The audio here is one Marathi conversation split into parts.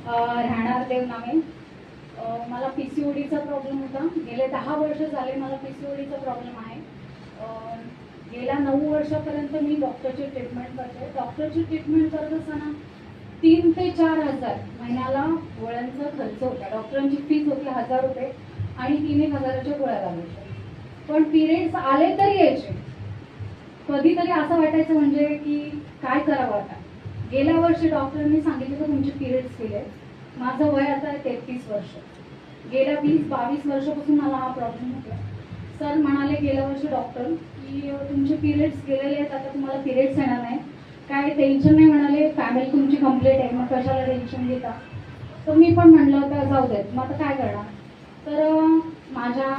राहणार देव नामे. मला PCODचा प्रॉब्लेम होता. गेले 10 वर्ष झाले मला PCODचा प्रॉब्लेम आहे. गेल्या 9 वर्षापर्यंत मी डॉक्टरची ट्रीटमेंट करते. डॉक्टरची ट्रीटमेंट करत असताना 3 ते 4 हजार महिन्याला गोळ्यांचा खर्च होता. डॉक्टरांची फीस होती 1000 रुपये आणि 3-1 हजाराच्या गोळ्या लागायच्या. पण पिरियड्स आले तरी यायचे. कधीतरी असं वाटायचं म्हणजे की काय करावं आता. गेल्या वर्षी डॉक्टरांनी सांगितलं की तुमचे पिरियड्स केले. माझं वय आता आहे 33 वर्ष. गेल्या 20-22 वर्षापासून मला हा प्रॉब्लेम होता. सर म्हणाले गेल्या वर्षी डॉक्टर की तुमचे पिरियड्स गेलेले आहेत, आता तुम्हाला पिरियड्स येणार नाही, काय टेन्शन नाही म्हणाले, फॅमिली तुमची कंप्लीट आहे, मग कशाला टेन्शन घेता. तर मी पण म्हणलं तर जाऊ देत, मग आता काय करणार. तर माझ्या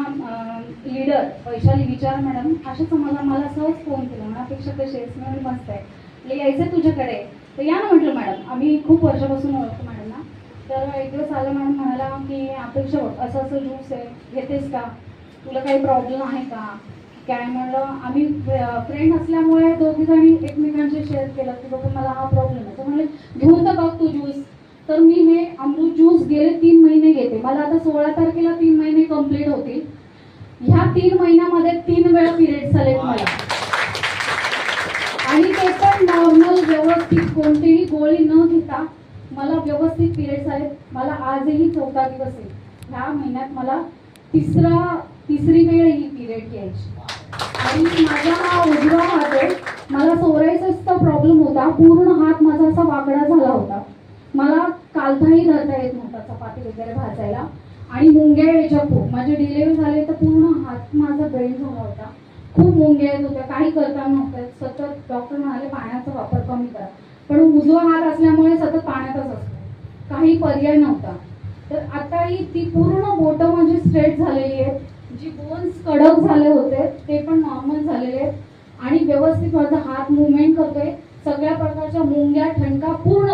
लीडर वैशाली विचार मॅडम अशाच मला सहज फोन केला. मनापेक्षा कसे आहेस, मी मस्त आहे, यायचं तुझ्याकडे तर या ना म्हटलं. मॅडम आम्ही खूप वर्षापासून ओळखतो मॅडमना. तर एक दिवस आला मॅडम म्हणाला की अपेक्षा बघ असं असं ज्यूस आहे, घेतेस का, तुला काही प्रॉब्लेम आहे का काय. म्हणलं आम्ही फ्रेंड असल्यामुळे दोघी जणी एकमेकांशी शेअर केलं की बाबा मला हा प्रॉब्लेम आहे. तर म्हणले घेऊन तर बघ तू ज्यूस. तर मी हे अमृत ज्यूस गेले 3 महिने घेते. मला आता 16 तारखेला 3 महिने कंप्लीट होतील. ह्या 3 महिन्यामध्ये 3 वेळा पिरियड्स आलेत मला, आणि ते पण नॉर्मल व्यवस्थित, कोणतीही गोळी न घेता मला व्यवस्थित पिरियड्स आहेत. मला आजही 4था दिवस आहे. ह्या महिन्यात मला तिसरी वेळ ही पिरियड यायची. आणि माझा हा उजवा हात आहे. मला सोरायसिसचा प्रॉब्लेम होता. पूर्ण हात माझा असा वाकडा झाला होता. मला कालथाही धरता येत नव्हता चपाती वगैरे भाजायला. आणि मुंग्या यायच्या खूप. माझे डिलिव्हरी झाले तर पूर्ण हात माझा बेंड झाला होता. खूप मुंग्या येत होत्या, काही करता नव्हतं. सतत डॉक्टर म्हणाले पाण्याचा वापर कमी करा. पण उजवा हात असल्यामुळे सतत पाण्यातच असतो, काही पर्याय नव्हता. तर आता ही ती पूर्ण बोटं म्हणजे स्ट्रेट झालेली आहेत. जी बोन्स कडक झाले होते ते पण नॉर्मल झालेले आहेत. आणि व्यवस्थित माझा हात मुवमेंट करतोय. सगळ्या प्रकारच्या मुंग्या ठणका पूर्ण